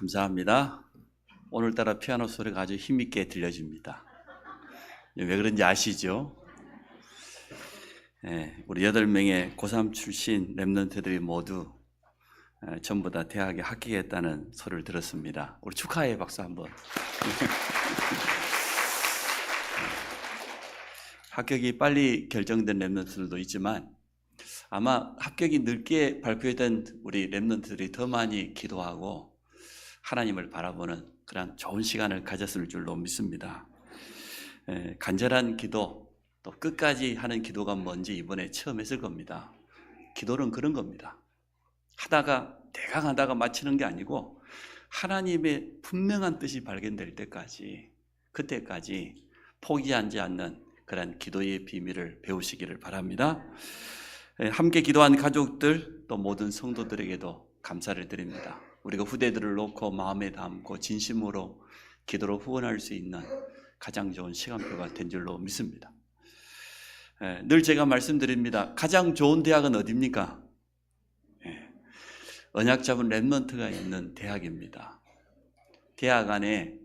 감사합니다. 오늘따라 피아노 소리가 아주 힘있게 들려집니다. 왜 그런지 아시죠? 우리 8명의 고3 출신 랩런트들이 모두 전부 다 대학에 합격했다는 소리를 들었습니다. 우리 축하해 박수 한번. 합격이 빨리 결정된 랩런트들도 있지만 아마 합격이 늦게 발표된 우리 랩런트들이 더 많이 기도하고 하나님을 바라보는 그런 좋은 시간을 가졌을 줄로 믿습니다. 간절한 기도, 또 끝까지 하는 기도가 뭔지 이번에 처음 했을 겁니다. 기도는 그런 겁니다. 대강 하다가 마치는 게 아니고 하나님의 분명한 뜻이 발견될 때까지, 그때까지 포기하지 않는 그런 기도의 비밀을 배우시기를 바랍니다. 함께 기도한 가족들, 또 모든 성도들에게도 감사를 드립니다. 우리가 후대들을 놓고 마음에 담고 진심으로 기도로 후원할 수 있는 가장 좋은 시간표가 된 줄로 믿습니다. 늘 제가 말씀드립니다. 가장 좋은 대학은 어디입니까? 언약 잡은 랩런트가 있는 대학입니다. 대학 안에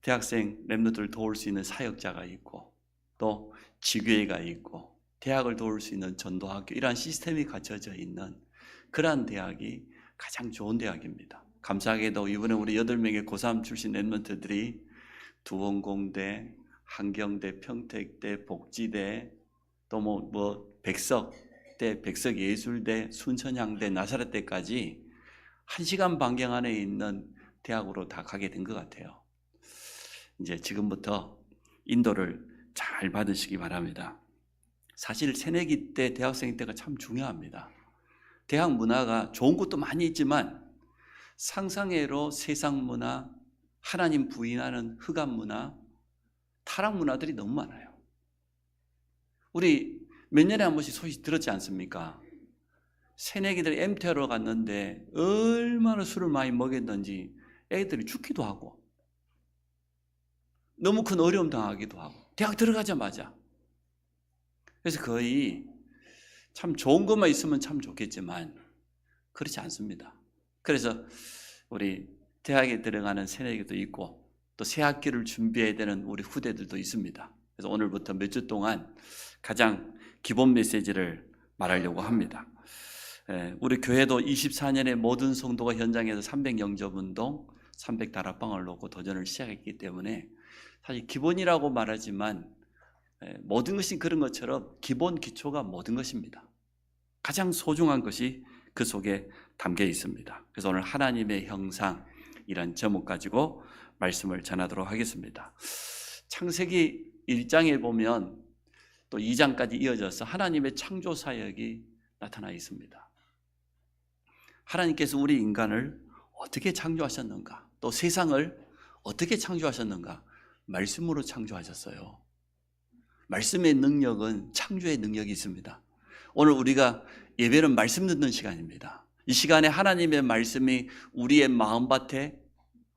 대학생 랩런트를 도울 수 있는 사역자가 있고, 또 지교회가 있고, 대학을 도울 수 있는 전도학교, 이러한 시스템이 갖춰져 있는 그러한 대학이 가장 좋은 대학입니다. 감사하게도 이번에 우리 8명의 고3 출신 랩런트들이 두원공대, 한경대, 평택대, 복지대, 또 백석대, 백석예술대, 순천향대, 나사렛대까지 1시간 반경 안에 있는 대학으로 다 가게 된 것 같아요. 이제 지금부터 인도를 잘 받으시기 바랍니다. 사실 새내기 때, 대학생 때가 참 중요합니다. 대학 문화가 좋은 것도 많이 있지만 상상외로 세상 문화, 하나님 부인하는 흑암 문화, 타락 문화들이 너무 많아요. 우리 몇 년에 한 번씩 소식 들었지 않습니까? 새내기들이 MT하러 갔는데 얼마나 술을 많이 먹였는지 애들이 죽기도 하고 너무 큰 어려움 당하기도 하고 대학 들어가자마자. 그래서 거의 참 좋은 것만 있으면 참 좋겠지만 그렇지 않습니다. 그래서 우리 대학에 들어가는 새내기도 있고 또 새 학기를 준비해야 되는 우리 후대들도 있습니다. 그래서 오늘부터 몇 주 동안 가장 기본 메시지를 말하려고 합니다. 우리 교회도 24년에 모든 성도가 현장에서 300영접운동, 300다락방을 놓고 도전을 시작했기 때문에 사실 기본이라고 말하지만 모든 것이 그런 것처럼 기본 기초가 모든 것입니다. 가장 소중한 것이 그 속에 담겨 있습니다. 그래서 오늘 하나님의 형상이란 제목 가지고 말씀을 전하도록 하겠습니다. 창세기 1장에 보면 또 2장까지 이어져서 하나님의 창조 사역이 나타나 있습니다. 하나님께서 우리 인간을 어떻게 창조하셨는가, 또 세상을 어떻게 창조하셨는가, 말씀으로 창조하셨어요. 말씀의 능력은 창조의 능력이 있습니다. 오늘 우리가 예배는 말씀 듣는 시간입니다. 이 시간에 하나님의 말씀이 우리의 마음밭에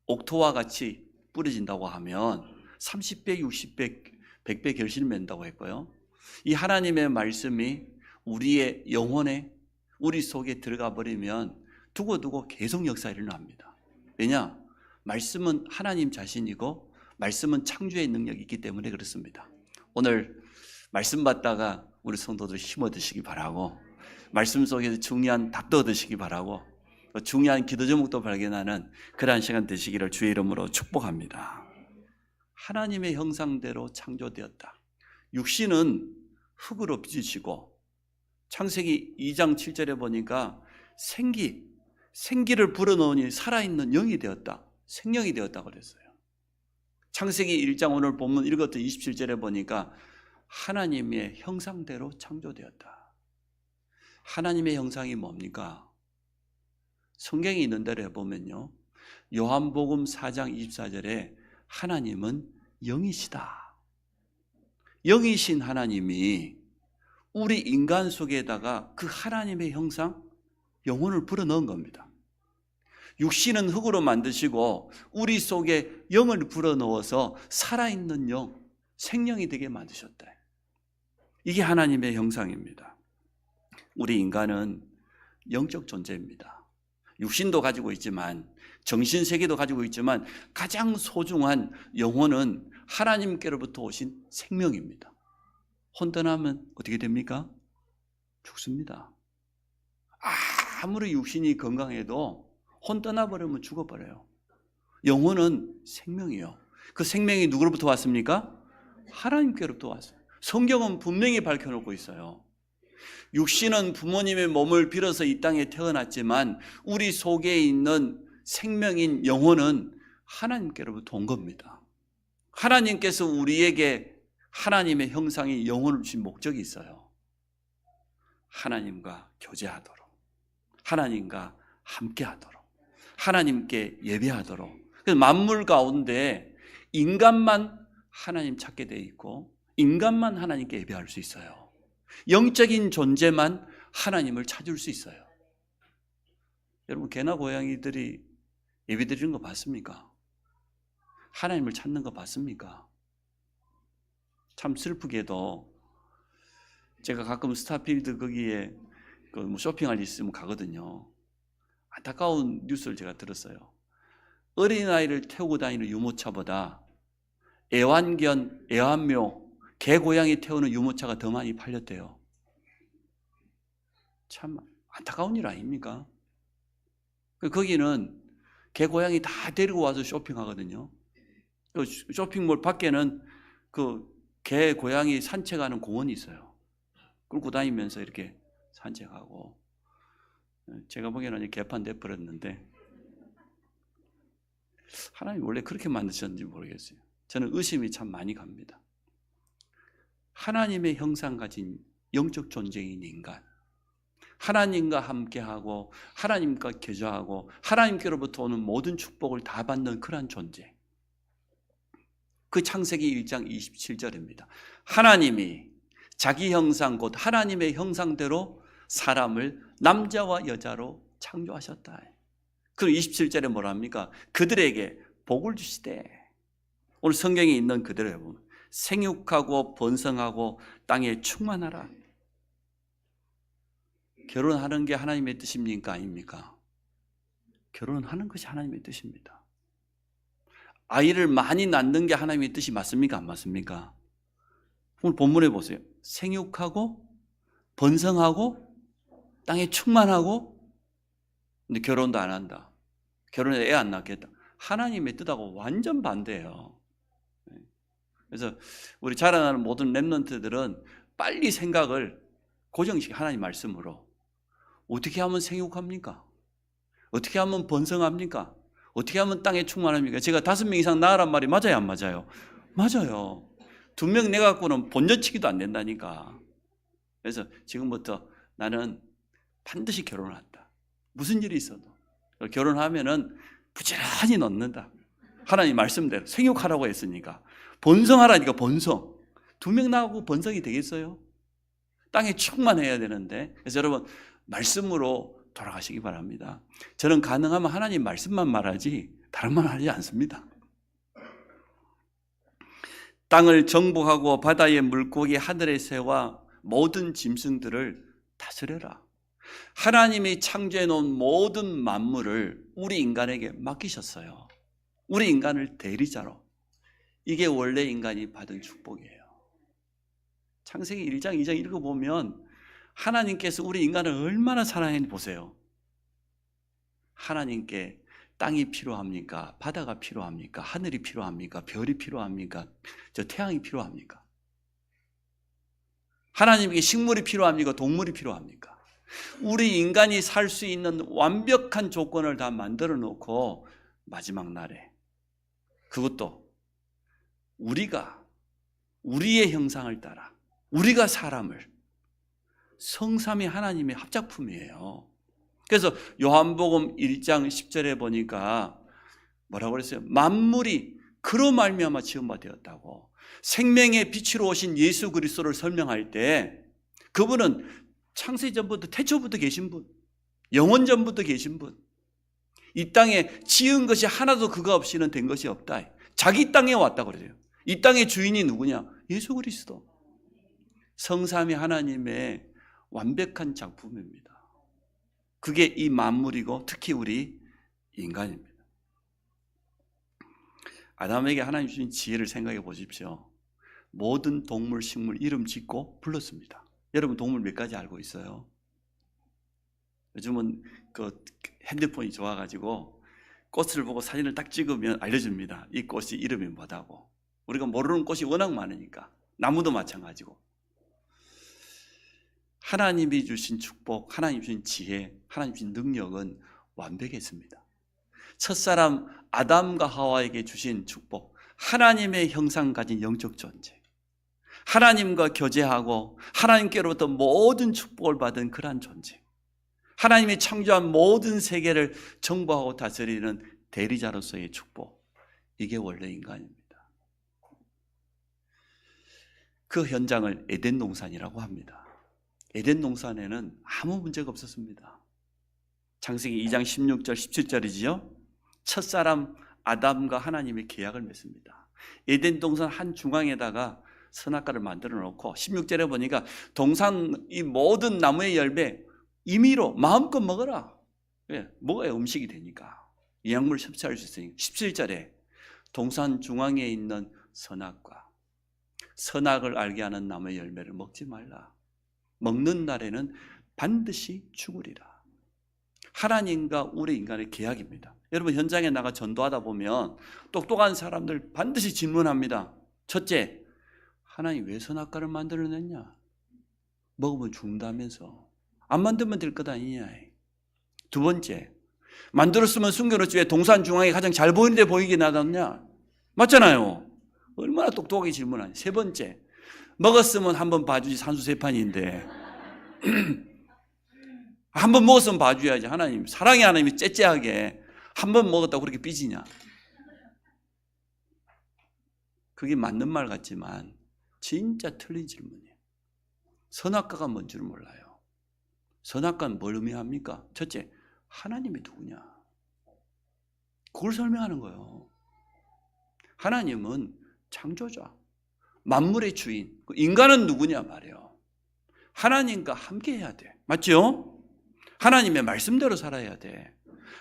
옥토와 같이 뿌려진다고 하면 30배, 60배, 100배 결실을 맺는다고 했고요. 이 하나님의 말씀이 우리의 영혼에, 우리 속에 들어가 버리면 두고두고 계속 역사가 일어납니다. 왜냐? 말씀은 하나님 자신이고 말씀은 창조의 능력이 있기 때문에 그렇습니다. 오늘 말씀 받다가 우리 성도들 힘 얻으시기 바라고, 말씀 속에서 중요한 답도 얻으시기 바라고, 중요한 기도 제목도 발견하는 그러한 시간 되시기를 주의 이름으로 축복합니다. 하나님의 형상대로 창조되었다. 육신은 흙으로 빚으시고, 창세기 2장 7절에 보니까 생기를 불어넣으니 살아있는 영이 되었다, 생명이 되었다고 그랬어요. 창세기 1장 오늘 본문 읽었던 27절에 보니까 하나님의 형상대로 창조되었다. 하나님의 형상이 뭡니까? 성경에 있는 대로 해보면요, 요한복음 4장 24절에 하나님은 영이시다. 영이신 하나님이 우리 인간 속에다가 그 하나님의 형상, 영혼을 불어넣은 겁니다. 육신은 흙으로 만드시고 우리 속에 영을 불어넣어서 살아있는 영, 생명이 되게 만드셨다. 이게 하나님의 형상입니다. 우리 인간은 영적 존재입니다. 육신도 가지고 있지만 정신세계도 가지고 있지만 가장 소중한 영혼은 하나님께로부터 오신 생명입니다. 혼돈하면 어떻게 됩니까? 죽습니다. 아무리 육신이 건강해도 혼돈나 버리면 죽어버려요. 영혼은 생명이요. 그 생명이 누구로부터 왔습니까? 하나님께로부터 왔어요. 성경은 분명히 밝혀놓고 있어요. 육신은 부모님의 몸을 빌어서 이 땅에 태어났지만 우리 속에 있는 생명인 영혼은 하나님께로부터 온 겁니다. 하나님께서 우리에게 하나님의 형상의 영혼을 주신 목적이 있어요. 하나님과 교제하도록, 하나님과 함께하도록, 하나님께 예배하도록. 그래서 만물 가운데 인간만 하나님 찾게 돼 있고 인간만 하나님께 예배할 수 있어요. 영적인 존재만 하나님을 찾을 수 있어요. 여러분, 개나 고양이들이 예배드리는 거 봤습니까? 하나님을 찾는 거 봤습니까? 참 슬프게도 제가 가끔 스타필드 거기에 쇼핑할 일 있으면 가거든요. 안타까운 뉴스를 제가 들었어요. 어린아이를 태우고 다니는 유모차보다 애완견, 애완묘, 개, 고양이 태우는 유모차가 더 많이 팔렸대요. 참 안타까운 일 아닙니까? 거기는 개, 고양이 다 데리고 와서 쇼핑하거든요. 쇼핑몰 밖에는 그 개, 고양이 산책하는 공원이 있어요. 끌고 다니면서 이렇게 산책하고. 제가 보기에는 개판 돼버렸는데 하나님이 원래 그렇게 만드셨는지 모르겠어요. 저는 의심이 참 많이 갑니다. 하나님의 형상 가진 영적 존재인 인간, 하나님과 함께하고 하나님과 교제하고 하나님께로부터 오는 모든 축복을 다 받는 그러한 존재. 그 창세기 1장 27절입니다. 하나님이 자기 형상 곧 하나님의 형상대로 사람을 남자와 여자로 창조하셨다. 그리고 27절에 뭐라 합니까? 그들에게 복을 주시되, 오늘 성경에 있는 그대로 보면 생육하고 번성하고 땅에 충만하라. 결혼하는 게 하나님의 뜻입니까? 아닙니까? 결혼하는 것이 하나님의 뜻입니다. 아이를 많이 낳는 게 하나님의 뜻이 맞습니까? 안 맞습니까? 오늘 본문에 보세요. 생육하고 번성하고 땅에 충만하고, 근데 결혼도 안 한다. 결혼해서 애 안 낳겠다. 하나님의 뜻하고 완전 반대예요. 그래서 우리 자라나는 모든 렘넌트들은 빨리 생각을 고정시켜, 하나님 말씀으로. 어떻게 하면 생육합니까? 어떻게 하면 번성합니까? 어떻게 하면 땅에 충만합니까? 제가 5명 이상 낳으란 말이 맞아요, 안 맞아요? 맞아요. 2명 내갖고는 본전치기도 안 된다니까. 그래서 지금부터 나는 반드시 결혼을 한다. 무슨 일이 있어도. 결혼하면은 부지런히 넣는다. 하나님 말씀대로 생육하라고 했으니까. 번성하라니까, 번성. 2명 낳고 번성이 되겠어요? 땅에 충만해야 되는데. 그래서 여러분, 말씀으로 돌아가시기 바랍니다. 저는 가능하면 하나님 말씀만 말하지 다른 말 하지 않습니다. 땅을 정복하고 바다의 물고기, 하늘의 새와 모든 짐승들을 다스려라. 하나님이 창조해 놓은 모든 만물을 우리 인간에게 맡기셨어요. 우리 인간을 대리자로. 이게 원래 인간이 받은 축복이에요. 창세기 1장, 2장 읽어보면 하나님께서 우리 인간을 얼마나 사랑했는지 보세요. 하나님께 땅이 필요합니까? 바다가 필요합니까? 하늘이 필요합니까? 별이 필요합니까? 저 태양이 필요합니까? 하나님께 식물이 필요합니까? 동물이 필요합니까? 우리 인간이 살 수 있는 완벽한 조건을 다 만들어 놓고 마지막 날에 그것도 우리가 우리의 형상을 따라 우리가 사람을, 성삼위 하나님의 합작품이에요. 그래서 요한복음 1장 10절에 보니까 뭐라고 그랬어요? 만물이 그로 말미암아 지은 바 되었다고. 생명의 빛으로 오신 예수 그리스도를 설명할 때 그분은 창세 전부터, 태초부터 계신 분, 영원 전부터 계신 분, 이 땅에 지은 것이 하나도 그가 없이는 된 것이 없다. 자기 땅에 왔다고 그러세요. 이 땅의 주인이 누구냐? 예수 그리스도. 성삼위 하나님의 완벽한 작품입니다. 그게 이 만물이고 특히 우리 인간입니다. 아담에게 하나님 주신 지혜를 생각해 보십시오. 모든 동물, 식물 이름 짓고 불렀습니다. 여러분 동물 몇 가지 알고 있어요? 요즘은 그 핸드폰이 좋아가지고 꽃을 보고 사진을 딱 찍으면 알려줍니다. 이 꽃이 이름이 뭐다고. 우리가 모르는 꽃이 워낙 많으니까. 나무도 마찬가지고. 하나님이 주신 축복, 하나님 주신 지혜, 하나님 주신 능력은 완벽했습니다. 첫사람 아담과 하와에게 주신 축복, 하나님의 형상 가진 영적 존재, 하나님과 교제하고 하나님께로부터 모든 축복을 받은 그러한 존재, 하나님이 창조한 모든 세계를 정복하고 다스리는 대리자로서의 축복, 이게 원래 인간입니다. 그 현장을 에덴 동산이라고 합니다. 에덴 동산에는 아무 문제가 없었습니다. 창세기 2장 16절 17절이지요. 첫사람 아담과 하나님이 계약을 맺습니다. 에덴 동산 한 중앙에다가 선악과를 만들어 놓고 16절에 보니까 동산 이 모든 나무의 열매 임의로 마음껏 먹어라. 왜? 먹어야 음식이 되니까. 영양분을 섭취할 수 있으니까. 17절에 동산 중앙에 있는 선악과, 선악을 알게 하는 나무의 열매를 먹지 말라. 먹는 날에는 반드시 죽으리라. 하나님과 우리 인간의 계약입니다. 여러분 현장에 나가 전도하다 보면 똑똑한 사람들 반드시 질문합니다. 첫째, 하나님 왜 선악과를 만들어냈냐? 먹으면 죽는다면서. 안 만들면 될 것 아니냐? 두 번째, 만들었으면 숨겨놓지 왜 동산 중앙에 가장 잘 보이는 데 보이게 놔뒀냐? 맞잖아요. 얼마나 똑똑하게 질문하냐. 세 번째, 먹었으면 한번 봐주지 산수세판인데 한번 먹었으면 봐줘야지. 하나님, 사랑의 하나님이 째째하게 한번 먹었다고 그렇게 삐지냐? 그게 맞는 말 같지만 진짜 틀린 질문이에요. 선악과가 뭔지를 몰라요. 선악과는 뭘 의미합니까? 첫째, 하나님이 누구냐? 그걸 설명하는 거예요. 하나님은 창조자, 만물의 주인, 인간은 누구냐 말이에요. 하나님과 함께 해야 돼. 맞죠? 하나님의 말씀대로 살아야 돼.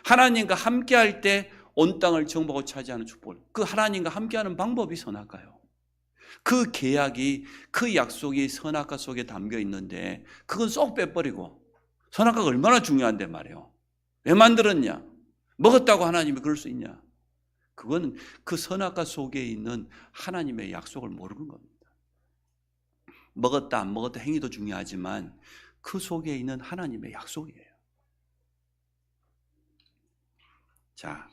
하나님과 함께 할 때 온 땅을 정복하고 차지하는 축복을. 그 하나님과 함께하는 방법이 선악과요. 그 계약이, 그 약속이 선악과 속에 담겨 있는데 그건 쏙 빼버리고 선악과가 얼마나 중요한데 말이에요. 왜 만들었냐? 먹었다고 하나님이 그럴 수 있냐? 그건 그 선악과 속에 있는 하나님의 약속을 모르는 겁니다. 먹었다 안 먹었다 행위도 중요하지만 그 속에 있는 하나님의 약속이에요. 자,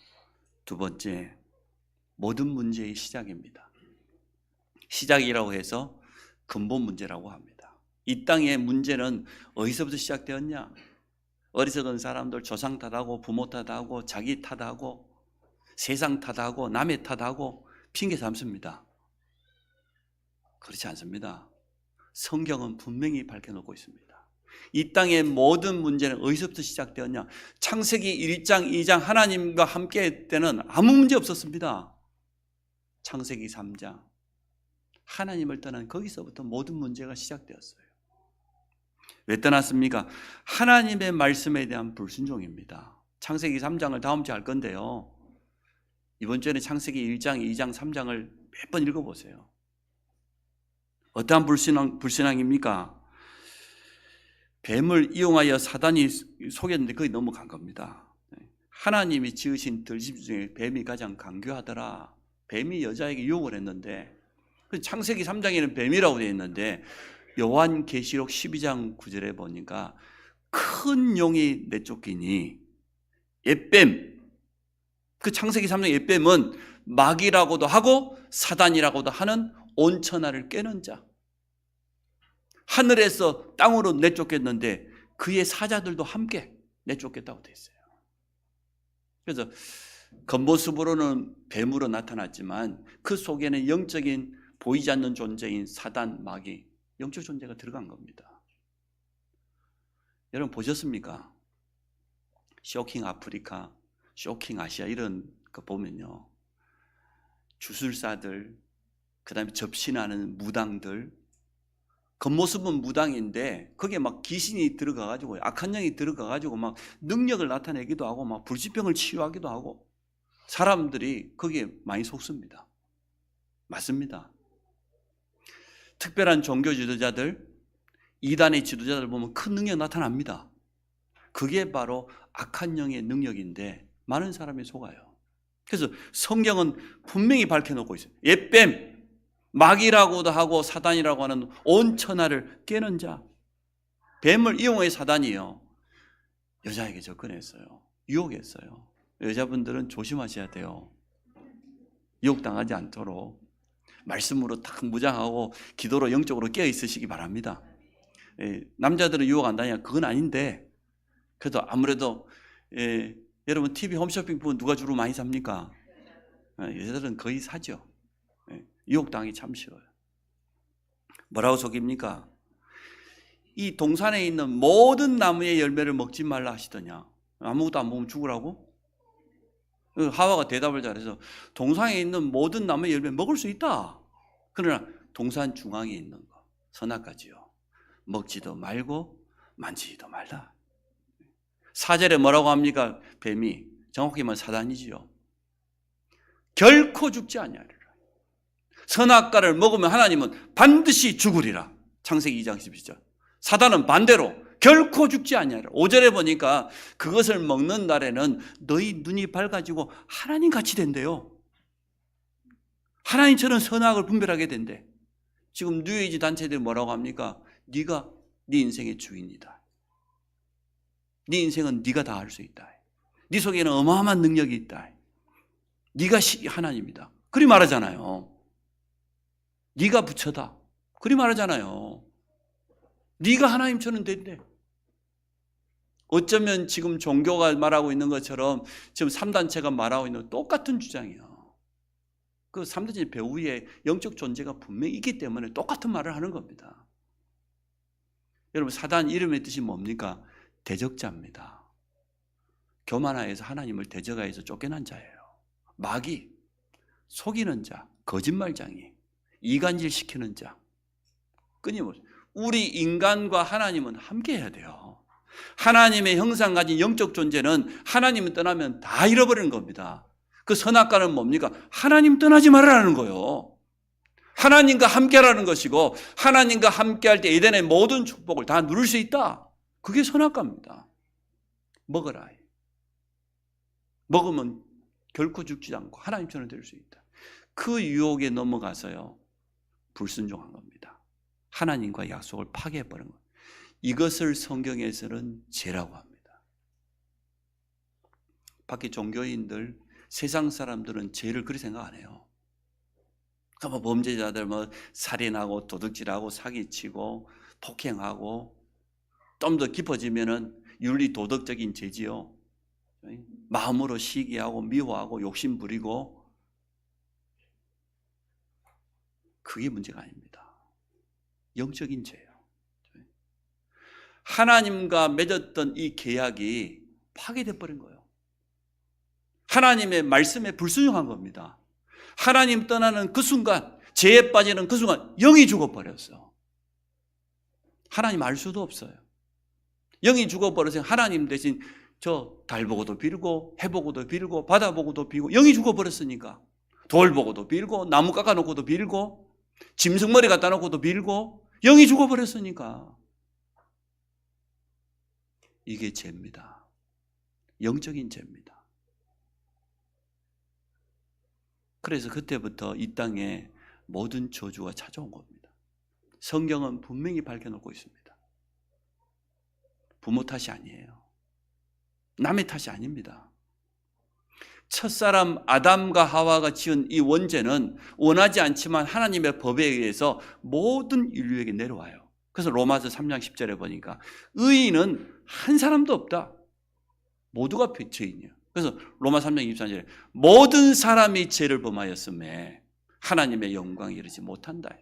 두 번째, 모든 문제의 시작입니다. 시작이라고 해서 근본 문제라고 합니다. 이 땅의 문제는 어디서부터 시작되었냐? 어리석은 사람들 조상 탓하고 부모 탓하고 자기 탓하고 세상 탓하고 남의 탓하고 핑계 삼습니다. 그렇지 않습니다. 성경은 분명히 밝혀놓고 있습니다. 이 땅의 모든 문제는 어디서부터 시작되었냐? 창세기 1장, 2장 하나님과 함께 할 때는 아무 문제 없었습니다. 창세기 3장 하나님을 떠난 거기서부터 모든 문제가 시작되었어요. 왜 떠났습니까? 하나님의 말씀에 대한 불순종입니다. 창세기 3장을 다음 주에 할 건데요. 이번 주에는 창세기 1장, 2장, 3장을 몇 번 읽어보세요. 어떠한 불신앙입니까? 뱀을 이용하여 사단이 속였는데 거기 넘어간 겁니다. 하나님이 지으신 들짐승 중에 뱀이 가장 강교하더라. 뱀이 여자에게 유혹을 했는데 창세기 3장에는 뱀이라고 되어 있는데 요한계시록 12장 9절에 보니까 큰 용이 내쫓기니 옛뱀, 그 창세기 3장 옛뱀은 마귀라고도 하고 사단이라고도 하는 온천하를 깨는 자, 하늘에서 땅으로 내쫓겼는데 그의 사자들도 함께 내쫓겠다고 되어 있어요. 그래서 겉모습으로는 뱀으로 나타났지만 그 속에는 영적인 보이지 않는 존재인 사단, 마귀, 영적 존재가 들어간 겁니다. 여러분 보셨습니까? 쇼킹 아프리카, 쇼킹 아시아 이런 거 보면요, 주술사들, 그 다음에 접신하는 무당들, 겉모습은 무당인데 거기에 막 귀신이 들어가가지고 악한 영이 들어가가지고 막 능력을 나타내기도 하고 막 불치병을 치유하기도 하고 사람들이 거기에 많이 속습니다. 맞습니다. 특별한 종교 지도자들, 이단의 지도자들 보면 큰 능력 나타납니다. 그게 바로 악한 영의 능력인데 많은 사람이 속아요. 그래서 성경은 분명히 밝혀놓고 있어요. 옛뱀, 마귀라고도 하고 사단이라고 하는 온 천하를 깨는 자, 뱀을 이용해 사단이요 여자에게 접근했어요. 유혹했어요. 여자분들은 조심하셔야 돼요. 유혹당하지 않도록 말씀으로 딱 무장하고 기도로 영적으로 깨어 있으시기 바랍니다. 남자들은 유혹 안 다니냐? 그건 아닌데 그래도 아무래도 여러분 TV 홈쇼핑 보면 누가 주로 많이 삽니까? 여자들은 거의 사죠. 유혹당하기 참 쉬워요. 뭐라고 속입니까? 이 동산에 있는 모든 나무의 열매를 먹지 말라 하시더냐? 아무것도 안 먹으면 죽으라고? 하와가 대답을 잘해서 동산에 있는 모든 나무의 열매 먹을 수 있다. 그러나 동산 중앙에 있는 거 선악과지요. 먹지도 말고 만지지도 말라. 4절에 뭐라고 합니까? 뱀이 정확히 말하면 사단이지요. 결코 죽지 아니하리라. 선악과를 먹으면 하나님은 반드시 죽으리라. 창세기 2장 12절. 사단은 반대로 결코 죽지 아니하리라. 5절에 보니까 그것을 먹는 날에는 너희 눈이 밝아지고 하나님 같이 된대요. 하나님처럼 선악을 분별하게 된대. 지금 뉴에이지 단체들이 뭐라고 합니까? 네가 네 인생의 주인이다. 네 인생은 네가 다 할 수 있다. 네 속에는 어마어마한 능력이 있다. 네가 하나님이다. 그리 말하잖아요. 네가 부처다. 그리 말하잖아요. 네가 하나님처럼 된대. 어쩌면 지금 종교가 말하고 있는 것처럼 지금 3단체가 말하고 있는 똑같은 주장이에요. 그 3단체 배후에 영적 존재가 분명히 있기 때문에 똑같은 말을 하는 겁니다. 여러분 사단 이름의 뜻이 뭡니까? 대적자입니다. 교만하여서 하나님을 대적하여서 쫓겨난 자예요. 마귀, 속이는 자, 거짓말장이, 이간질시키는 자. 끊임없이 우리 인간과 하나님은 함께해야 돼요. 하나님의 형상 가진 영적 존재는 하나님을 떠나면 다 잃어버리는 겁니다. 그 선악과는 뭡니까? 하나님 떠나지 말라는 거예요. 하나님과 함께라는 것이고 하나님과 함께할 때 에덴의 모든 축복을 다 누릴 수 있다. 그게 선악과입니다. 먹어라. 먹으면 결코 죽지 않고 하나님처럼 될 수 있다. 그 유혹에 넘어가서요 불순종한 겁니다. 하나님과 약속을 파괴해버린 겁니다. 이것을 성경에서는 죄라고 합니다. 밖에 종교인들, 세상 사람들은 죄를 그렇게 생각 안 해요. 그러니까 범죄자들 살인하고 도둑질하고 사기치고 폭행하고 좀 더 깊어지면은 윤리 도덕적인 죄지요. 마음으로 시기하고 미워하고 욕심 부리고 그게 문제가 아닙니다. 영적인 죄예요. 하나님과 맺었던 이 계약이 파괴돼 버린 거예요. 하나님의 말씀에 불순종한 겁니다. 하나님 떠나는 그 순간, 죄에 빠지는 그 순간 영이 죽어버렸어. 하나님 알 수도 없어요. 영이 죽어버려서 하나님 대신 저 달 보고도 빌고 해 보고도 빌고 바다 보고도 빌고 영이 죽어버렸으니까 돌 보고도 빌고 나무 깎아놓고도 빌고 짐승머리 갖다 놓고도 빌고 영이 죽어버렸으니까 이게 죄입니다. 영적인 죄입니다. 그래서 그때부터 이 땅에 모든 저주가 찾아온 겁니다. 성경은 분명히 밝혀놓고 있습니다. 부모 탓이 아니에요. 남의 탓이 아닙니다. 첫사람 아담과 하와가 지은 이 원죄는 원하지 않지만 하나님의 법에 의해서 모든 인류에게 내려와요. 그래서 로마서 3장 10절에 보니까 의인은 한 사람도 없다. 모두가 죄인이에요. 그래서 로마 3장 23절에 모든 사람이 죄를 범하였음에 하나님의 영광에 이르지 못한다.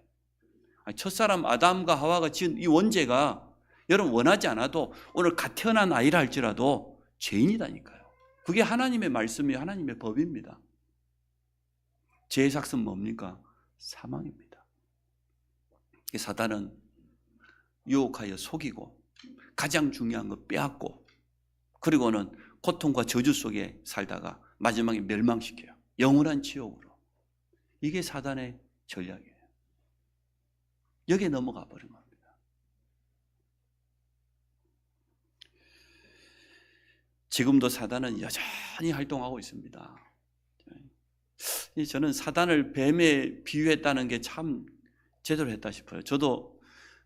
첫사람 아담과 하와가 지은 이 원죄가 여러분 원하지 않아도 오늘 갓 태어난 아이라 할지라도 죄인이다니까요. 그게 하나님의 말씀이 하나님의 법입니다. 죄의 삭은 뭡니까? 사망입니다. 사단은 유혹하여 속이고 가장 중요한 거 빼앗고 그리고는 고통과 저주 속에 살다가 마지막에 멸망시켜요. 영원한 지옥으로. 이게 사단의 전략이에요. 여기에 넘어가 버린 겁니다. 지금도 사단은 여전히 활동하고 있습니다. 저는 사단을 뱀에 비유했다는 게 참 제대로 했다 싶어요. 저도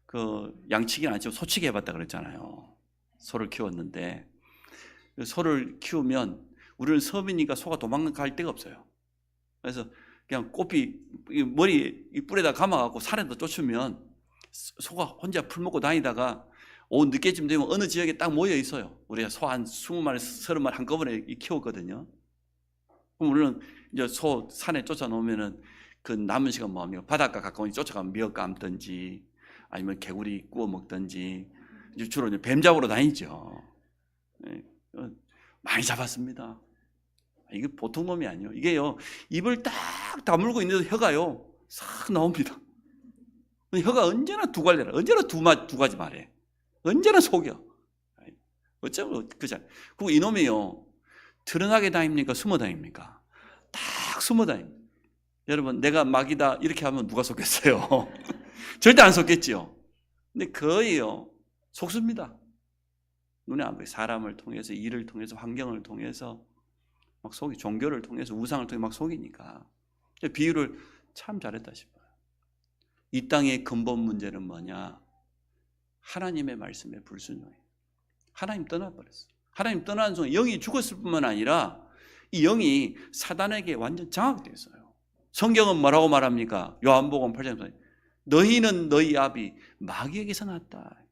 그 양치기는 아니지만 소치기 해봤다 그랬잖아요. 소를 키웠는데 소를 키우면 우리는 섬이니까 소가 도망갈 데가 없어요. 그래서 그냥 꽃피 머리 뿔에다 감아갖고 산에다 쫓으면 소가 혼자 풀 먹고 다니다가 오후 늦게쯤 되면 어느 지역에 딱 모여 있어요. 우리가 소 한 20마리, 30마리 한꺼번에 키웠거든요. 그럼 우리는 이제 소 산에 쫓아놓으면은 그 남은 시간 뭐 합니까? 바닷가 가까우니 쫓아가면 미역 감든지 아니면 개구리 구워 먹든지 주로 이제 뱀 잡으러 다니죠. 많이 잡았습니다. 이게 보통 놈이 아니에요. 이게요, 입을 딱 다물고 있는데 혀가요, 싹 나옵니다. 혀가 언제나 두 갈래라. 언제나 두 가지 말해. 언제나 속여. 어쩌면 그죠? 그리고 이놈이요, 드러나게 다닙니까? 숨어 다닙니까? 딱 숨어 다닙니다. 여러분, 내가 마귀다 이렇게 하면 누가 속겠어요? 절대 안 속겠지요. 근데 거의요, 속습니다. 눈에 안 보여요. 사람을 통해서, 일을 통해서, 환경을 통해서 막 속이, 종교를 통해서, 우상을 통해 막 속이니까. 비유를 참 잘했다 싶어요. 이 땅의 근본 문제는 뭐냐? 하나님의 말씀에 불순종해요. 하나님 떠나버렸어요. 하나님 떠나는 순간 영이 죽었을 뿐만 아니라 이 영이 사단에게 완전 장악됐어요. 성경은 뭐라고 말합니까? 요한복음 8장 너희는 너희 아비 마귀에게서 났다.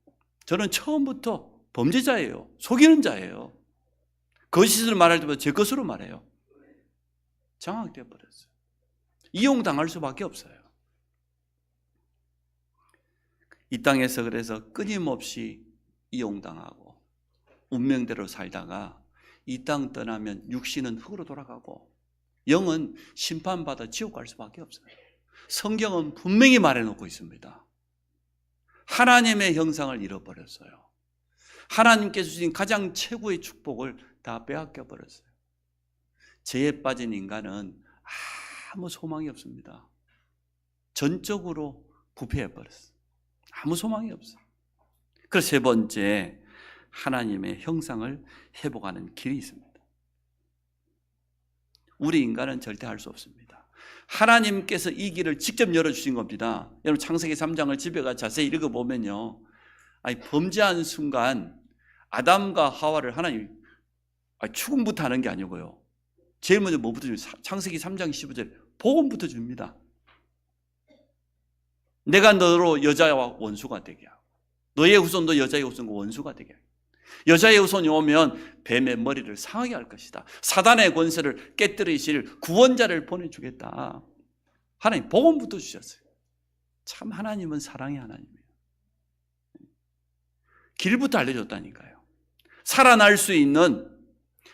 저는 처음부터 범죄자예요. 속이는 자예요. 거짓을 말할 때마다 제 것으로 말해요. 장악되어 버렸어요. 이용당할 수밖에 없어요. 이 땅에서 그래서 끊임없이 이용당하고 운명대로 살다가 이 땅 떠나면 육신은 흙으로 돌아가고 영은 심판받아 지옥 갈 수밖에 없어요. 성경은 분명히 말해놓고 있습니다. 하나님의 형상을 잃어버렸어요. 하나님께서 주신 가장 최고의 축복을 다 빼앗겨 버렸어요. 죄에 빠진 인간은 아무 소망이 없습니다. 전적으로 부패해 버렸어요. 아무 소망이 없어요. 그래서 세 번째, 하나님의 형상을 회복하는 길이 있습니다. 우리 인간은 절대 할 수 없습니다. 하나님께서 이 길을 직접 열어주신 겁니다. 여러분, 창세기 3장을 집에 가서 자세히 읽어보면요, 범죄한 순간 아담과 하와를 하나님 추궁부터 하는 게 아니고요, 제일 먼저 뭐부터 줍니다. 창세기 3장 15절 복음부터 줍니다. 내가 너로 여자와 원수가 되게 하고 너의 후손도 여자의 후손과 원수가 되게 하고 여자의 후손이 오면 뱀의 머리를 상하게 할 것이다. 사단의 권세를 깨뜨리실 구원자를 보내주겠다. 하나님 복음부터 주셨어요. 참 하나님은 사랑의 하나님이에요. 길부터 알려줬다니까요. 살아날 수 있는,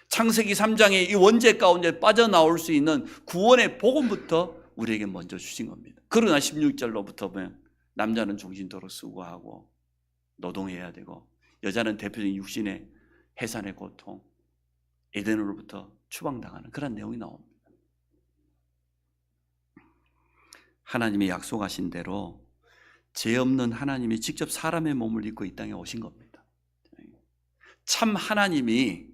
창세기 3장의 이 원죄 가운데 빠져나올 수 있는 구원의 복음부터 우리에게 먼저 주신 겁니다. 그러나 16절로부터 보면 남자는 종신토록 수고하고 노동해야 되고 여자는 대표적인 육신의 해산의 고통, 에덴으로부터 추방당하는 그런 내용이 나옵니다. 하나님이 약속하신 대로 죄 없는 하나님이 직접 사람의 몸을 입고 이 땅에 오신 겁니다. 참 하나님이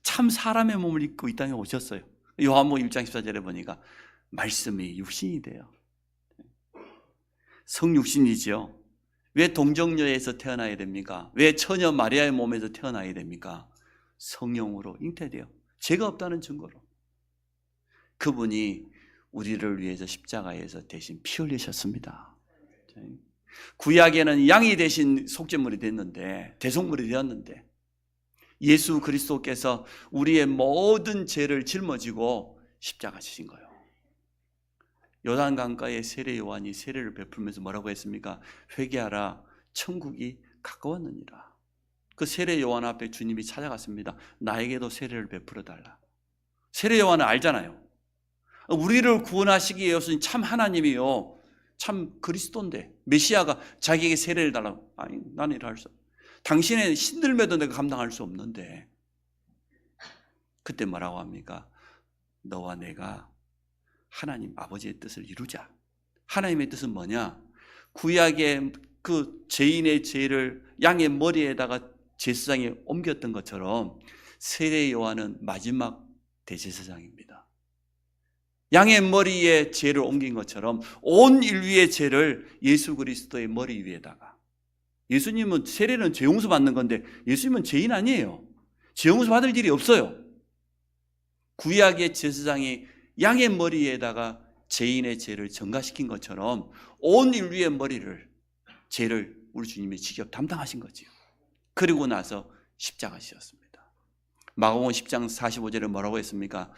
참 사람의 몸을 입고 이 땅에 오셨어요. 요한복음 1장 14절에 보니까 말씀이 육신이 돼요. 성육신이지요. 왜 동정녀에서 태어나야 됩니까? 왜 처녀 마리아의 몸에서 태어나야 됩니까? 성령으로 잉태돼요. 죄가 없다는 증거로. 그분이 우리를 위해서 십자가에서 대신 피 흘리셨습니다. 구약에는 양이 대신 속죄물이 됐는데, 대속물이 되었는데, 예수 그리스도께서 우리의 모든 죄를 짊어지고 십자가 지신 거예요. 요단강가에 세례 요한이 세례를 베풀면서 뭐라고 했습니까? 회개하라, 천국이 가까웠느니라. 그 세례 요한 앞에 주님이 찾아갔습니다. 나에게도 세례를 베풀어 달라. 세례 요한은 알잖아요. 우리를 구원하시기 위해 오신 참 하나님이요, 참 그리스도인데 메시아가 자기에게 세례를 달라고. 아니, 나는 이럴 수 없어. 당신의 신들매도 내가 감당할 수 없는데. 그때 뭐라고 합니까? 너와 내가 하나님 아버지의 뜻을 이루자. 하나님의 뜻은 뭐냐? 구약의 그 죄인의 죄를 양의 머리에다가 제사장에 옮겼던 것처럼 세례 요한은 마지막 대제사장입니다. 양의 머리에 죄를 옮긴 것처럼 온 인류의 죄를 예수 그리스도의 머리 위에다가. 예수님은 세례는 죄 용서 받는 건데 예수님은 죄인 아니에요. 죄 용서 받을 일이 없어요. 구약의 제사장이 양의 머리에다가 죄인의 죄를 전가시킨 것처럼 온 인류의 머리를, 죄를 우리 주님이 직접 담당하신 거지요. 그리고 나서 십자가 지셨습니다. 마가복음 10장 45절에 뭐라고 했습니까?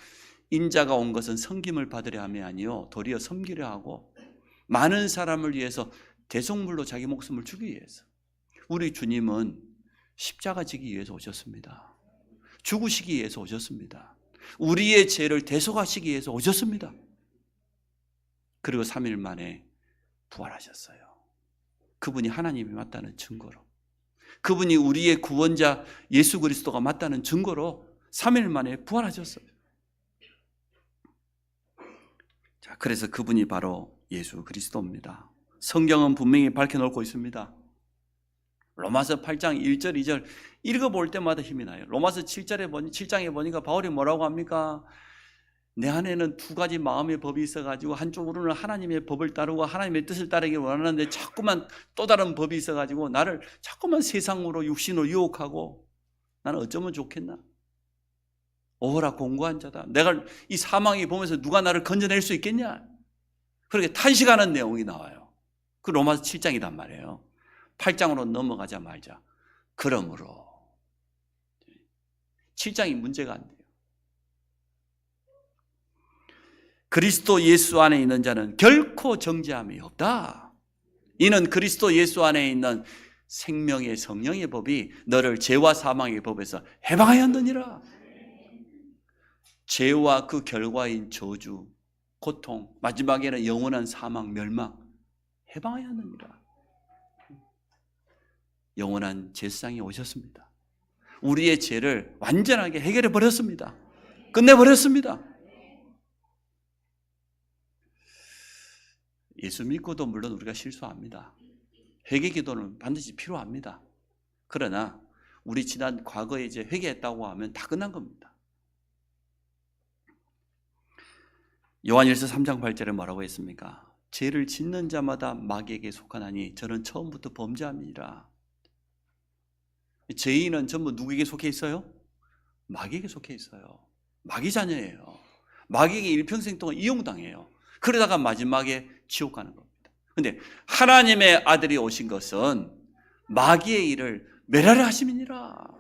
인자가 온 것은 섬김을 받으려 함이 아니요 도리어 섬기려 하고 많은 사람을 위해서 대속물로 자기 목숨을 주기 위해서. 우리 주님은 십자가 지기 위해서 오셨습니다. 죽으시기 위해서 오셨습니다. 우리의 죄를 대속하시기 위해서 오셨습니다. 그리고 3일 만에 부활하셨어요. 그분이 하나님이 맞다는 증거로, 그분이 우리의 구원자 예수 그리스도가 맞다는 증거로 3일 만에 부활하셨어요. 자, 그래서 그분이 바로 예수 그리스도입니다. 성경은 분명히 밝혀놓고 있습니다. 로마서 8장 1절 2절 읽어볼 때마다 힘이 나요. 로마서 7장에 보니까 바울이 뭐라고 합니까? 내 안에는 두 가지 마음의 법이 있어가지고 한쪽으로는 하나님의 법을 따르고 하나님의 뜻을 따르기 원하는데 자꾸만 또 다른 법이 있어가지고 나를 자꾸만 세상으로 육신으로 유혹하고 나는 어쩌면 좋겠나? 오호라 공고한 자다. 내가 이 사망이 보면서 누가 나를 건져낼 수 있겠냐? 그렇게 탄식하는 내용이 나와요. 그 로마서 7장이란 말이에요. 8장으로 넘어가자마자 그러므로 7장이 문제가 안 돼요. 그리스도 예수 안에 있는 자는 결코 정죄함이 없다. 이는 그리스도 예수 안에 있는 생명의 성령의 법이 너를 죄와 사망의 법에서 해방하였느니라. 죄와 그 결과인 저주, 고통, 마지막에는 영원한 사망, 멸망 해방하였느니라. 영원한 제사장이 오셨습니다. 우리의 죄를 완전하게 해결해 버렸습니다. 끝내버렸습니다. 예수 믿고도 물론 우리가 실수합니다. 회개 기도는 반드시 필요합니다. 그러나 우리 지난 과거에 이제 회개했다고 하면 다 끝난 겁니다. 요한일서 3장 8절에 뭐라고 했습니까? 죄를 짓는 자마다 마귀에게 속하나니 저는 처음부터 범죄함이니라. 죄인은 전부 누구에게 속해 있어요? 마귀에게 속해 있어요. 마귀 자녀예요. 마귀에게 일평생 동안 이용당해요. 그러다가 마지막에 지옥 가는 겁니다. 그런데 하나님의 아들이 오신 것은 마귀의 일을 멸하려 하심이니라.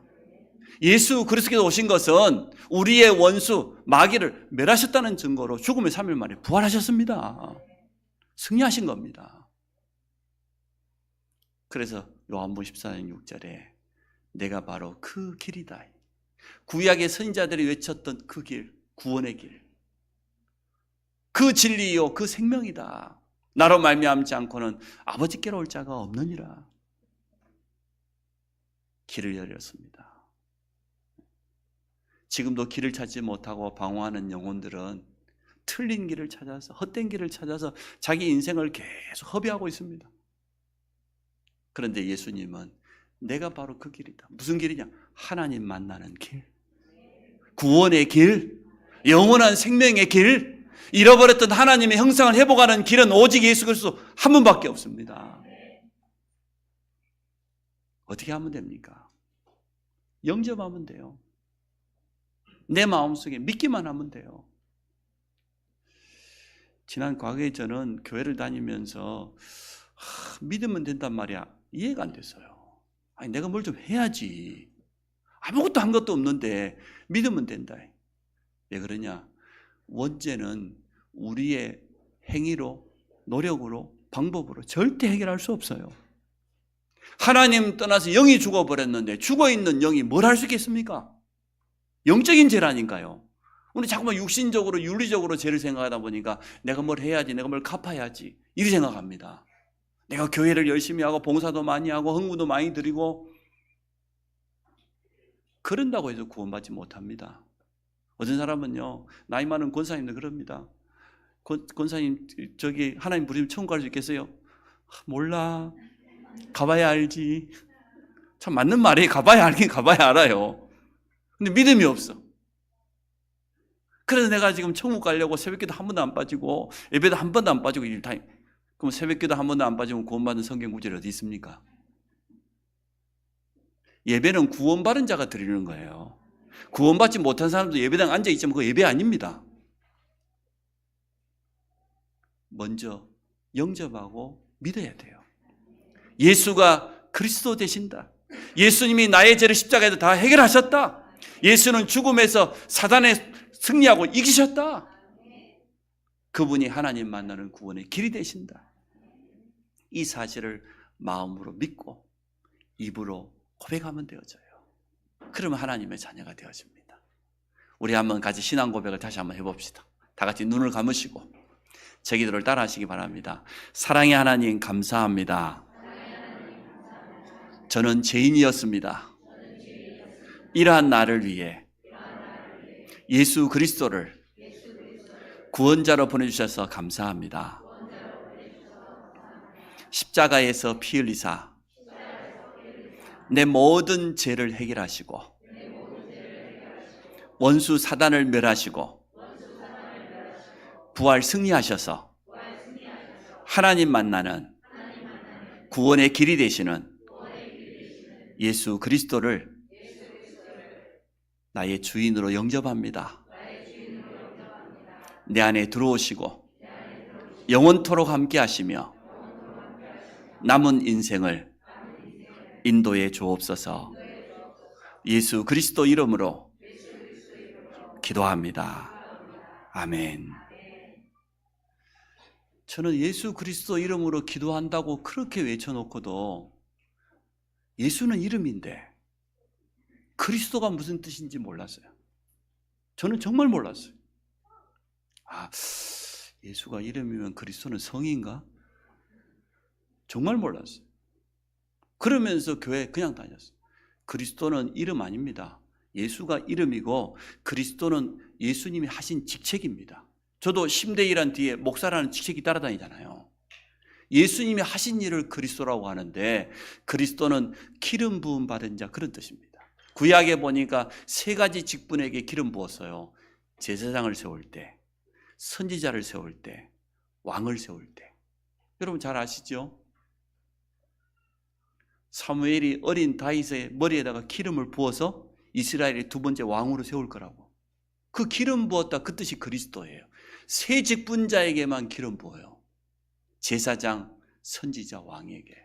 예수 그리스도께서 오신 것은 우리의 원수 마귀를 멸하셨다는 증거로 죽음의 3일 만에 부활하셨습니다. 승리하신 겁니다. 그래서 요한복음 14장 6절에 내가 바로 그 길이다. 구약의 선지자들이 외쳤던 그 길, 구원의 길, 그 진리요 그 생명이다. 나로 말미암지 않고는 아버지께로 올 자가 없느니라. 길을 열렸습니다. 지금도 길을 찾지 못하고 방황하는 영혼들은 틀린 길을 찾아서, 헛된 길을 찾아서 자기 인생을 계속 허비하고 있습니다. 그런데 예수님은 내가 바로 그 길이다. 무슨 길이냐? 하나님 만나는 길, 구원의 길, 영원한 생명의 길, 잃어버렸던 하나님의 형상을 회복하는 길은 오직 예수 그리스도 한 분밖에 없습니다. 어떻게 하면 됩니까? 영접하면 돼요. 내 마음속에 믿기만 하면 돼요. 지난 과거에 저는 교회를 다니면서 믿으면 된단 말이야. 이해가 안 됐어요. 아니 내가 뭘 좀 해야지. 아무것도 한 것도 없는데 믿으면 된다. 왜 그러냐? 원죄는 우리의 행위로, 노력으로, 방법으로 절대 해결할 수 없어요. 하나님 떠나서 영이 죽어버렸는데 죽어있는 영이 뭘 할 수 있겠습니까? 영적인 죄라니까요. 우리 자꾸만 육신적으로 윤리적으로 죄를 생각하다 보니까 내가 뭘 해야지, 내가 뭘 갚아야지 이렇게 생각합니다. 내가 교회를 열심히 하고 봉사도 많이 하고 헌금도 많이 드리고 그런다고 해서 구원받지 못합니다. 어떤 사람은요, 나이 많은 권사님도 그럽니다. 권사님 저기 하나님 부르시면 천국 갈 수 있겠어요? 몰라. 가봐야 알지. 참 맞는 말이에요. 가봐야 알긴 가봐야 알아요. 근데 믿음이 없어. 그래서 내가 지금 천국 가려고 새벽기도 한 번도 안 빠지고 예배도 한 번도 안 빠지고 일타임. 그럼 새벽기도 한 번도 안 빠지면 구원받은 성경 구절이 어디 있습니까? 예배는 구원받은 자가 드리는 거예요. 구원받지 못한 사람도 예배당 앉아있지만 그거 예배 아닙니다. 먼저 영접하고 믿어야 돼요. 예수가 그리스도 되신다. 예수님이 나의 죄를 십자가에서 다 해결하셨다. 예수는 죽음에서 사단에 승리하고 이기셨다. 그분이 하나님 만나는 구원의 길이 되신다. 이 사실을 마음으로 믿고 입으로 고백하면 되어져요. 그러면 하나님의 자녀가 되어집니다. 우리 한번 같이 신앙 고백을 다시 한번 해봅시다. 다 같이 눈을 감으시고 제 기도를 따라 하시기 바랍니다. 사랑의 하나님 감사합니다. 저는 죄인이었습니다. 이러한 나를 위해 예수 그리스도를 구원자로 보내주셔서 감사합니다. 십자가에서 피 흘리사 내 모든 죄를 해결하시고 원수 사단을 멸하시고 부활 승리하셔서 하나님 만나는 구원의 길이 되시는 예수 그리스도를 나의 주인으로 영접합니다. 내 안에 들어오시고 영원토록 함께 하시며 남은 인생을 인도해 주옵소서. 예수 그리스도 이름으로 기도합니다. 아멘. 저는 예수 그리스도 이름으로 기도한다고 그렇게 외쳐놓고도 예수는 이름인데 그리스도가 무슨 뜻인지 몰랐어요. 저는 정말 몰랐어요. 아, 예수가 이름이면 그리스도는 성인가? 정말 몰랐어요. 그러면서 교회 그냥 다녔어요. 그리스도는 이름 아닙니다. 예수가 이름이고 그리스도는 예수님이 하신 직책입니다. 저도 심대일한 뒤에 목사라는 직책이 따라다니잖아요. 예수님이 하신 일을 그리스도라고 하는데 그리스도는 기름 부음 받은 자 그런 뜻입니다. 구약에 보니까 세 가지 직분에게 기름 부었어요. 제사장을 세울 때, 선지자를 세울 때, 왕을 세울 때. 여러분 잘 아시죠? 사무엘이 어린 다윗의 머리에다가 기름을 부어서 이스라엘의 두 번째 왕으로 세울 거라고. 그 기름 부었다 그 뜻이 그리스도예요. 세 직분자에게만 기름 부어요. 제사장, 선지자, 왕에게.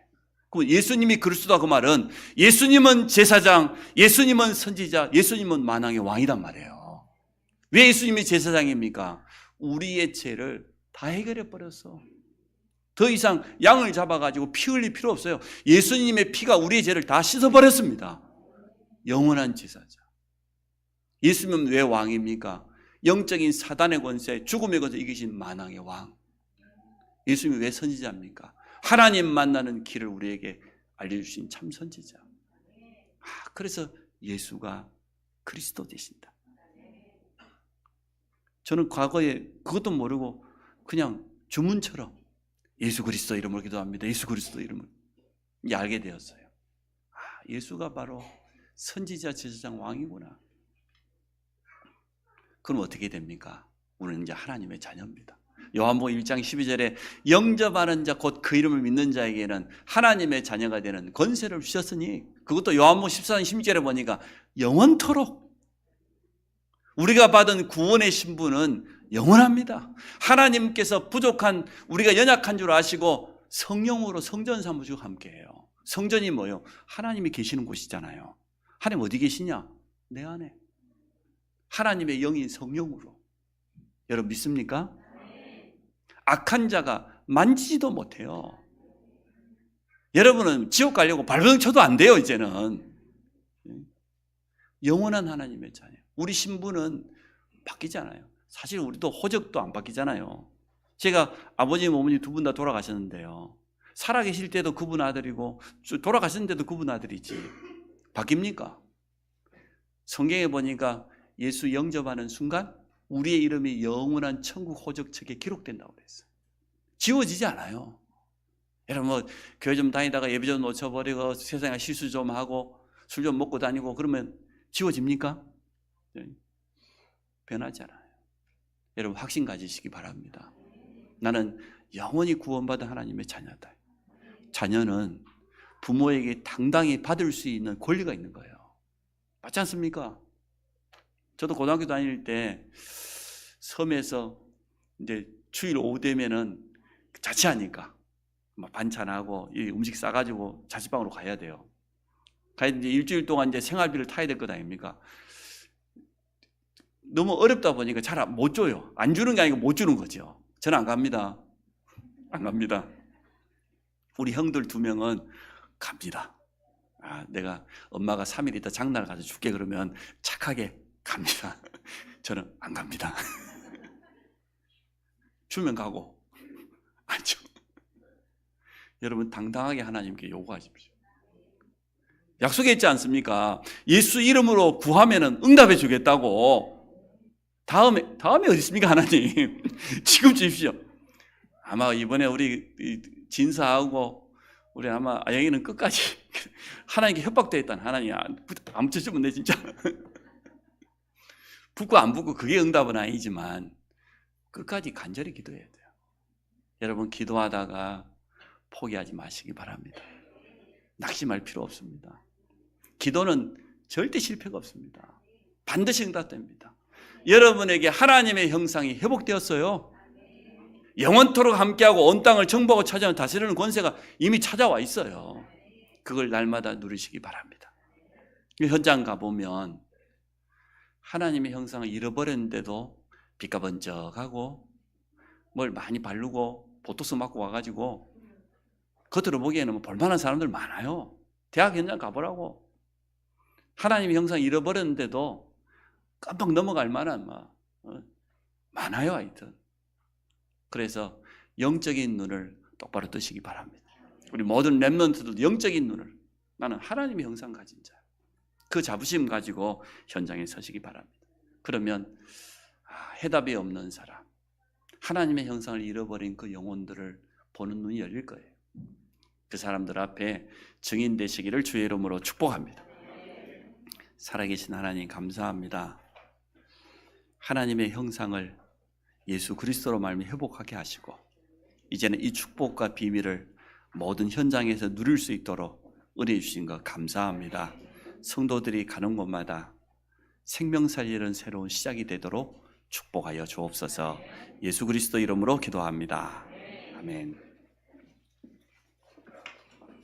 그럼 예수님이 그리스도다 그 말은 예수님은 제사장, 예수님은 선지자, 예수님은 만왕의 왕이란 말이에요. 왜 예수님이 제사장입니까? 우리의 죄를 다 해결해 버렸어. 더 이상 양을 잡아가지고 피 흘릴 필요 없어요. 예수님의 피가 우리의 죄를 다 씻어버렸습니다. 영원한 제사장. 예수님은 왜 왕입니까? 영적인 사단의 권세, 죽음의 권세 이기신 만왕의 왕. 예수님이 왜 선지자입니까? 하나님 만나는 길을 우리에게 알려주신 참 선지자. 그래서 예수가 그리스도 되신다. 저는 과거에 그것도 모르고 그냥 주문처럼 예수 그리스도 이름으로 기도합니다. 예수 그리스도 이름으로 알게 되었어요. 예수가 바로 선지자, 제사장, 왕이구나. 그럼 어떻게 됩니까? 우리는 이제 하나님의 자녀입니다. 요한복음 1장 12절에 영접하는 자 곧 그 이름을 믿는 자에게는 하나님의 자녀가 되는 권세를 주셨으니 그것도 요한복음 14장 16절에 보니까 영원토록 우리가 받은 구원의 신분은 영원합니다. 하나님께서 부족한 우리가 연약한 줄 아시고 성령으로 성전 사무시고 함께해요. 성전이 뭐예요? 하나님이 계시는 곳이잖아요. 하나님 어디 계시냐? 내 안에. 하나님의 영인 성령으로. 여러분 믿습니까? 악한 자가 만지지도 못해요. 여러분은 지옥 가려고 발버둥 쳐도 안 돼요. 이제는 영원한 하나님의 자녀. 우리 신분은 바뀌잖아요. 사실 우리도 호적도 안 바뀌잖아요. 제가 아버님, 어머니 두 분 다 돌아가셨는데요. 살아계실 때도 그분 아들이고 돌아가셨는데도 그분 아들이지. 바뀝니까? 성경에 보니까 예수 영접하는 순간 우리의 이름이 영원한 천국 호적책에 기록된다고 그랬어요. 지워지지 않아요. 여러분 뭐 교회 좀 다니다가 예배 좀 놓쳐버리고 세상에 실수 좀 하고 술 좀 먹고 다니고 그러면 지워집니까? 변하지 않아요. 여러분 확신 가지시기 바랍니다. 나는 영원히 구원받은 하나님의 자녀다. 자녀는 부모에게 당당히 받을 수 있는 권리가 있는 거예요. 맞지 않습니까? 저도 고등학교 다닐 때 섬에서 이제 주일 오후 되면은 자취하니까 막 반찬하고 이 음식 싸가지고 자취방으로 가야 돼요. 가야 이제 일주일 동안 이제 생활비를 타야 될 것 아닙니까? 너무 어렵다 보니까 잘 못 줘요. 안 주는 게 아니고 못 주는 거죠. 저는 안 갑니다. 안 갑니다. 우리 형들 2명은 갑니다. 내가 엄마가 3일 있다 장날 가서 줄게 그러면 착하게 갑니다. 저는 안 갑니다. 주면 가고 안 줘. 여러분 당당하게 하나님께 요구하십시오. 약속했지 않습니까? 예수 이름으로 구하면은 응답해 주겠다고. 다음에 어디 있습니까, 하나님? 지금 주십시오. 아마 이번에 우리 진사하고 우리 아마 아영이는 끝까지 하나님께 협박되었다는 하나님 안 붙여주면 돼 진짜. 붙고 안 붙고 그게 응답은 아니지만 끝까지 간절히 기도해야 돼요. 여러분 기도하다가 포기하지 마시기 바랍니다. 낙심할 필요 없습니다. 기도는 절대 실패가 없습니다. 반드시 응답됩니다. 여러분에게 하나님의 형상이 회복되었어요. 영원토록 함께하고 온 땅을 정복하고 찾아오는 다스리는 권세가 이미 찾아와 있어요. 그걸 날마다 누리시기 바랍니다. 현장 가보면 하나님의 형상을 잃어버렸는데도 빛가 번쩍하고 뭘 많이 바르고 보톡스 맞고 와가지고 겉으로 보기에는 볼만한 사람들 많아요. 대학 현장 가보라고. 하나님의 형상 잃어버렸는데도 깜빡 넘어갈 만한 많아요. 하여튼 그래서 영적인 눈을 똑바로 뜨시기 바랍니다. 우리 모든 렘넌트들도 영적인 눈을, 나는 하나님의 형상 가진 자, 그 자부심 가지고 현장에 서시기 바랍니다. 그러면 해답이 없는 사람, 하나님의 형상을 잃어버린 그 영혼들을 보는 눈이 열릴 거예요. 그 사람들 앞에 증인 되시기를 주의 이름으로 축복합니다. 살아계신 하나님 감사합니다. 하나님의 형상을 예수 그리스도로 말미 회복하게 하시고 이제는 이 축복과 비밀을 모든 현장에서 누릴 수 있도록 은혜 주신 것 감사합니다. 성도들이 가는 곳마다 생명 살리는 새로운 시작이 되도록 축복하여 주옵소서. 예수 그리스도 이름으로 기도합니다. 아멘.